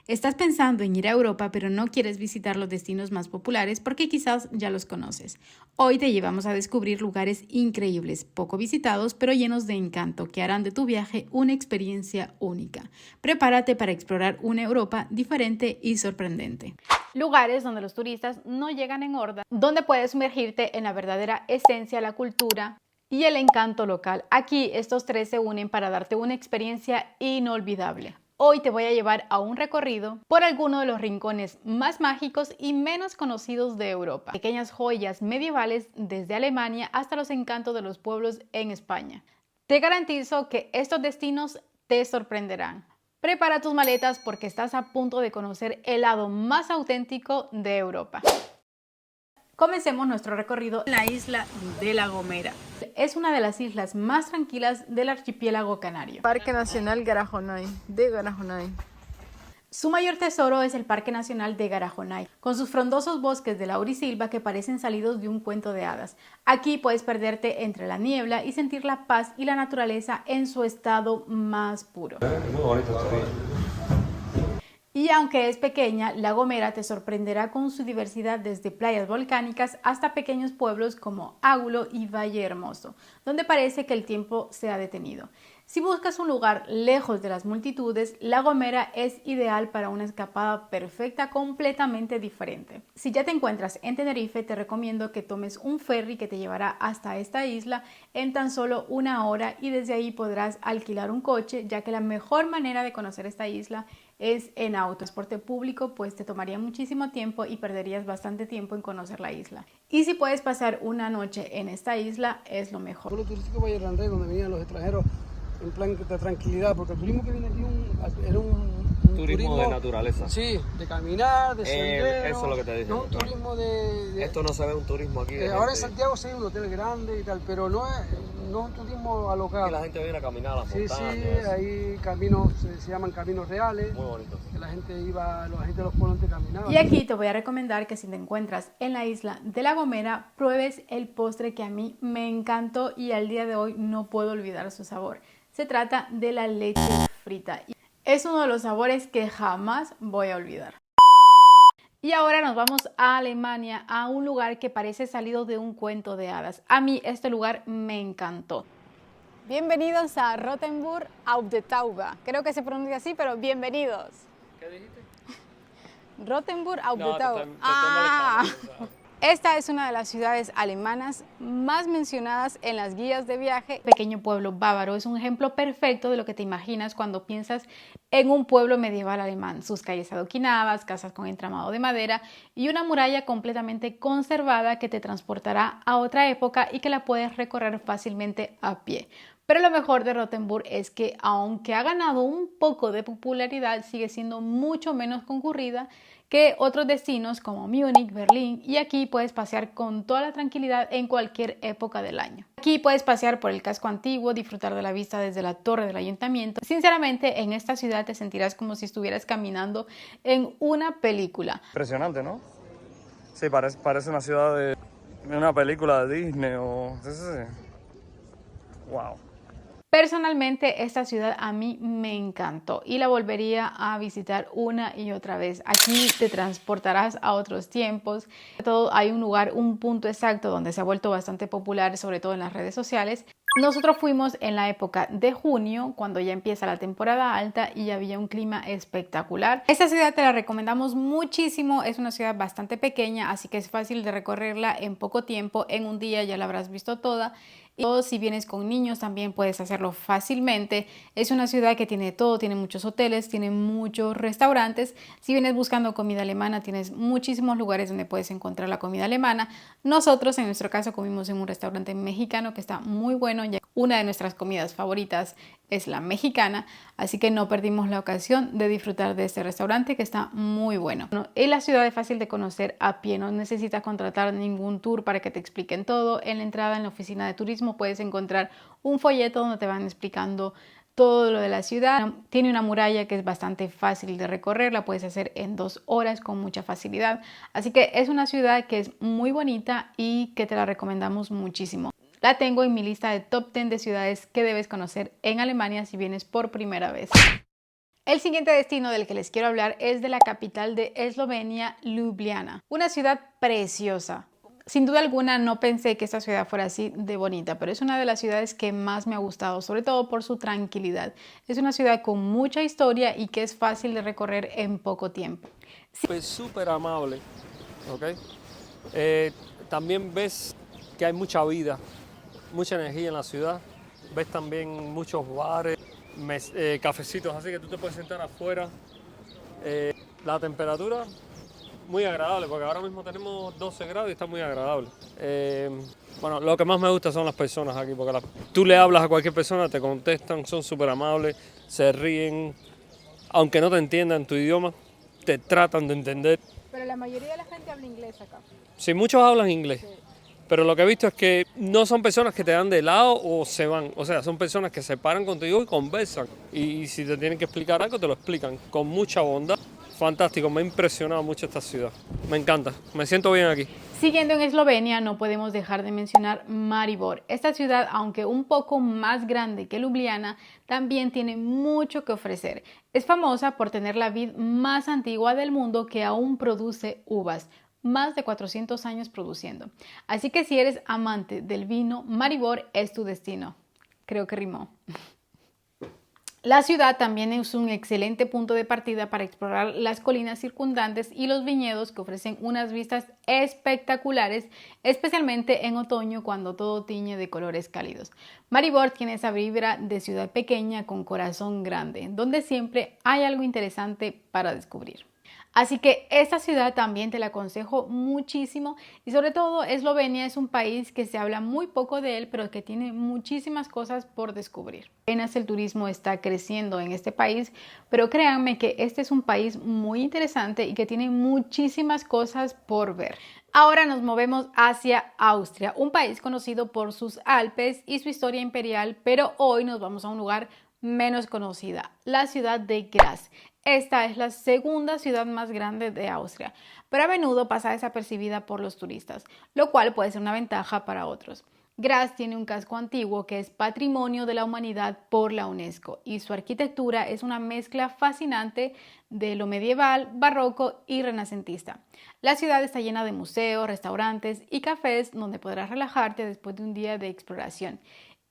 Estás pensando en ir a Europa, pero no quieres visitar los destinos más populares porque quizás ya los conoces. Hoy te llevamos a descubrir lugares increíbles, poco visitados, pero llenos de encanto, que harán de tu viaje una experiencia única. Prepárate para explorar una Europa diferente y sorprendente. Lugares donde los turistas no llegan en horda, donde puedes sumergirte en la verdadera esencia de la cultura y el encanto local. Aquí estos tres se unen para darte una experiencia inolvidable. Hoy te voy a llevar a un recorrido por algunos de los rincones más mágicos y menos conocidos de Europa. Pequeñas joyas medievales desde Alemania hasta los encantos de los pueblos en España. Te garantizo que estos destinos te sorprenderán. Prepara tus maletas porque estás a punto de conocer el lado más auténtico de Europa. Comencemos nuestro recorrido en la isla de La Gomera. Es una de las islas más tranquilas del archipiélago canario. Parque Nacional Garajonay, de Garajonay. Su mayor tesoro es el Parque Nacional de Garajonay, con sus frondosos bosques de laurisilva que parecen salidos de un cuento de hadas. Aquí puedes perderte entre la niebla y sentir la paz y la naturaleza en su estado más puro. Muy bonito este río. Y aunque es pequeña, La Gomera te sorprenderá con su diversidad desde playas volcánicas hasta pequeños pueblos como Águlo y Valle Hermoso, donde parece que el tiempo se ha detenido. Si buscas un lugar lejos de las multitudes, La Gomera es ideal para una escapada perfecta, completamente diferente. Si ya te encuentras en Tenerife, te recomiendo que tomes un ferry que te llevará hasta esta isla en tan solo 1 hora y desde ahí podrás alquilar un coche, ya que la mejor manera de conocer esta isla es en auto. Transporte público pues te tomaría muchísimo tiempo y perderías bastante tiempo en conocer la isla. Y si puedes pasar una noche en esta isla, es lo mejor. El pueblo turístico Valle Ranrey, donde venían los extranjeros en plan de tranquilidad, porque el turismo que viene aquí era un Turismo de naturaleza. Sí, de caminar, de sendero. Eso es lo que te dije. No un turismo de Esto no se ve un turismo aquí. ahora en Santiago sí hay un hotel grande y tal, pero no es un turismo alocado. Aquí la gente viene a caminar a las montañas. Sí, hay caminos, se llaman caminos reales. Muy bonito. Que la gente de los pueblos antes caminaba. Y aquí te voy a recomendar que si te encuentras en la isla de La Gomera, pruebes el postre que a mí me encantó y al día de hoy no puedo olvidar su sabor. Se trata de la leche frita. Es uno de los sabores que jamás voy a olvidar. Y ahora nos vamos a Alemania, a un lugar que parece salido de un cuento de hadas. A mí este lugar me encantó. Bienvenidos a Rothenburg auf der Taube. Creo que se pronuncia así, pero bienvenidos. ¿Qué dijiste? Rothenburg auf der No, Taube. te estoy molestando. Esta es una de las ciudades alemanas más mencionadas en las guías de viaje. Pequeño pueblo bávaro es un ejemplo perfecto de lo que te imaginas cuando piensas en un pueblo medieval alemán. Sus calles adoquinadas, casas con entramado de madera y una muralla completamente conservada que te transportará a otra época y que la puedes recorrer fácilmente a pie. Pero lo mejor de Rothenburg es que aunque ha ganado un poco de popularidad, sigue siendo mucho menos concurrida que otros destinos como Múnich, Berlín, y aquí puedes pasear con toda la tranquilidad en cualquier época del año. Aquí puedes pasear por el casco antiguo, disfrutar de la vista desde la torre del ayuntamiento. Sinceramente, en esta ciudad te sentirás como si estuvieras caminando en una película. Impresionante, ¿no? Sí, parece una ciudad de una película de Disney o... Sí. Wow. Personalmente, esta ciudad a mí me encantó y la volvería a visitar una y otra vez. Aquí te transportarás a otros tiempos. Sobre todo hay un lugar, un punto exacto donde se ha vuelto bastante popular, sobre todo en las redes sociales. Nosotros fuimos en la época de junio, cuando ya empieza la temporada alta y había un clima espectacular. Esta ciudad te la recomendamos muchísimo, es una ciudad bastante pequeña, así que es fácil de recorrerla en poco tiempo, en un día ya la habrás visto toda. Y si vienes con niños también puedes hacerlo fácilmente. Es una ciudad que tiene todo, tiene muchos hoteles, tiene muchos restaurantes. Si vienes buscando comida alemana, tienes muchísimos lugares donde puedes encontrar la comida alemana. Nosotros en nuestro caso comimos en un restaurante mexicano que está muy bueno. Ya una de nuestras comidas favoritas es la mexicana, así que no perdimos la ocasión de disfrutar de este restaurante que está muy bueno. En la ciudad es fácil de conocer a pie, no necesitas contratar ningún tour para que te expliquen todo. En la entrada en la oficina de turismo puedes encontrar un folleto donde te van explicando todo lo de la ciudad. Tiene una muralla que es bastante fácil de recorrer, la puedes hacer en 2 horas con mucha facilidad. Así que es una ciudad que es muy bonita y que te la recomendamos muchísimo. La tengo en mi lista de top 10 de ciudades que debes conocer en Alemania si vienes por primera vez. El siguiente destino del que les quiero hablar es de la capital de Eslovenia, Ljubljana, una ciudad preciosa. Sin duda alguna no pensé que esta ciudad fuera así de bonita, pero es una de las ciudades que más me ha gustado, sobre todo por su tranquilidad. Es una ciudad con mucha historia y que es fácil de recorrer en poco tiempo. Es súper amable, ¿ok? También ves que hay mucha vida, mucha energía en la ciudad. Ves también muchos bares, cafecitos, así que tú te puedes sentar afuera. La temperatura muy agradable, porque ahora mismo tenemos 12 grados y está muy agradable. Bueno, lo que más me gusta son las personas aquí, porque tú le hablas a cualquier persona, te contestan, son súper amables, se ríen, aunque no te entiendan tu idioma, te tratan de entender. Pero la mayoría de la gente habla inglés acá. Sí, muchos hablan inglés, pero lo que he visto es que no son personas que te dan de lado o se van, o sea, son personas que se paran contigo y conversan. Y si te tienen que explicar algo, te lo explican con mucha bondad. Fantástico, me ha impresionado mucho esta ciudad. Me encanta, me siento bien aquí. Siguiendo en Eslovenia, no podemos dejar de mencionar Maribor. Esta ciudad, aunque un poco más grande que Ljubljana, también tiene mucho que ofrecer. Es famosa por tener la vid más antigua del mundo que aún produce uvas. Más de 400 años produciendo. Así que si eres amante del vino, Maribor es tu destino. Creo que rimó. La ciudad también es un excelente punto de partida para explorar las colinas circundantes y los viñedos que ofrecen unas vistas espectaculares, especialmente en otoño cuando todo tiñe de colores cálidos. Maribor tiene esa vibra de ciudad pequeña con corazón grande, donde siempre hay algo interesante para descubrir. Así que esta ciudad también te la aconsejo muchísimo y sobre todo Eslovenia es un país que se habla muy poco de él, pero que tiene muchísimas cosas por descubrir. Apenas el turismo está creciendo en este país, pero créanme que este es un país muy interesante y que tiene muchísimas cosas por ver. Ahora nos movemos hacia Austria, un país conocido por sus Alpes y su historia imperial, pero hoy nos vamos a un lugar menos conocida, la ciudad de Graz. Esta es la segunda ciudad más grande de Austria, pero a menudo pasa desapercibida por los turistas, lo cual puede ser una ventaja para otros. Graz tiene un casco antiguo que es Patrimonio de la Humanidad por la UNESCO y su arquitectura es una mezcla fascinante de lo medieval, barroco y renacentista. La ciudad está llena de museos, restaurantes y cafés donde podrás relajarte después de un día de exploración.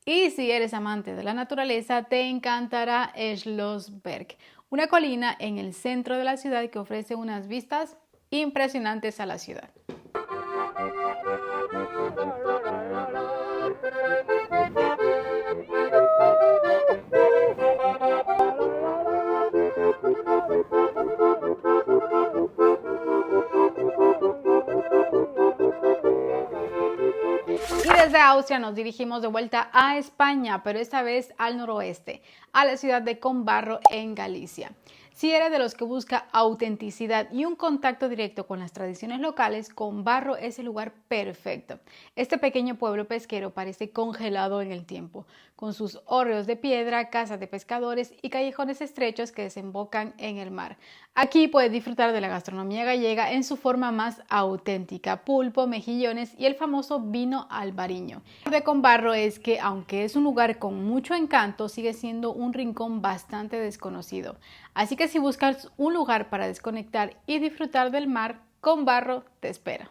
Y si eres amante de la naturaleza, te encantará Schlossberg, una colina en el centro de la ciudad que ofrece unas vistas impresionantes a la ciudad. Y desde Austria nos dirigimos de vuelta a España, pero esta vez al noroeste, a la ciudad de Combarro en Galicia. Si eres de los que busca autenticidad y un contacto directo con las tradiciones locales, Combarro es el lugar perfecto. Este pequeño pueblo pesquero parece congelado en el tiempo, con sus hórreos de piedra, casas de pescadores y callejones estrechos que desembocan en el mar. Aquí puedes disfrutar de la gastronomía gallega en su forma más auténtica, pulpo, mejillones y el famoso vino albariño. Lo de Combarro es que, aunque es un lugar con mucho encanto, sigue siendo un rincón bastante desconocido. Así que si buscas un lugar para desconectar y disfrutar del mar, Combarro te espera.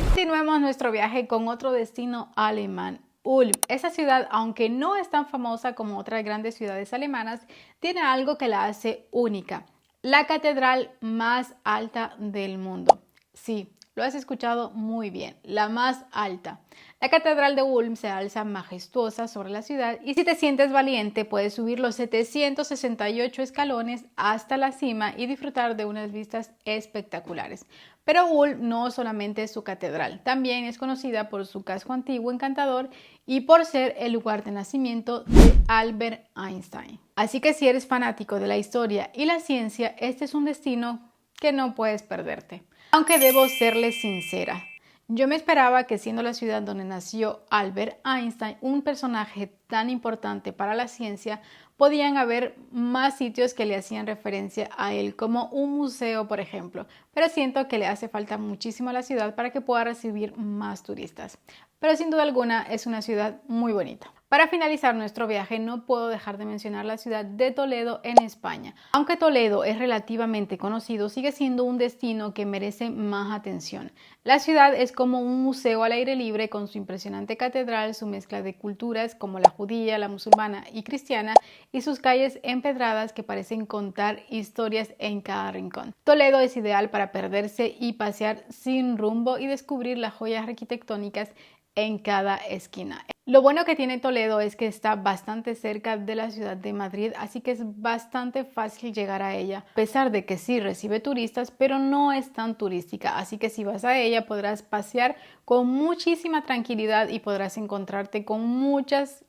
Continuemos nuestro viaje con otro destino alemán, Ulm. Esa ciudad, aunque no es tan famosa como otras grandes ciudades alemanas, tiene algo que la hace única. La catedral más alta del mundo. Sí, lo has escuchado muy bien, la más alta. La catedral de Ulm se alza majestuosa sobre la ciudad y si te sientes valiente puedes subir los 768 escalones hasta la cima y disfrutar de unas vistas espectaculares. Pero Ulm no solamente es su catedral, también es conocida por su casco antiguo encantador y por ser el lugar de nacimiento de Albert Einstein. Así que si eres fanático de la historia y la ciencia, este es un destino que no puedes perderte. Aunque debo serles sincera, yo me esperaba que siendo la ciudad donde nació Albert Einstein, un personaje tan importante para la ciencia, podían haber más sitios que le hacían referencia a él, como un museo, por ejemplo. Pero siento que le hace falta muchísimo a la ciudad para que pueda recibir más turistas. Pero sin duda alguna es una ciudad muy bonita. Para finalizar nuestro viaje no puedo dejar de mencionar la ciudad de Toledo en España. Aunque Toledo es relativamente conocido, sigue siendo un destino que merece más atención. La ciudad es como un museo al aire libre con su impresionante catedral, su mezcla de culturas como la judía, la musulmana y cristiana y sus calles empedradas que parecen contar historias en cada rincón. Toledo es ideal para perderse y pasear sin rumbo y descubrir las joyas arquitectónicas en cada esquina. Lo bueno que tiene Toledo es que está bastante cerca de la ciudad de Madrid, así que es bastante fácil llegar a ella, a pesar de que sí recibe turistas, pero no es tan turística, así que si vas a ella podrás pasear con muchísima tranquilidad y podrás encontrarte con muchas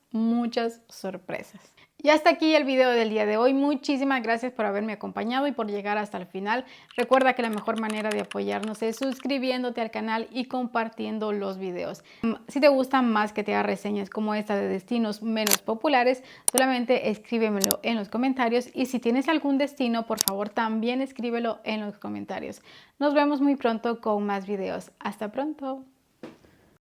sorpresas. Y hasta aquí el video del día de hoy. Muchísimas gracias por haberme acompañado y por llegar hasta el final. Recuerda que la mejor manera de apoyarnos es suscribiéndote al canal y compartiendo los videos. Si te gustan más que te haga reseñas como esta de destinos menos populares, solamente escríbemelo en los comentarios. Y si tienes algún destino, por favor también escríbelo en los comentarios. Nos vemos muy pronto con más videos. Hasta pronto.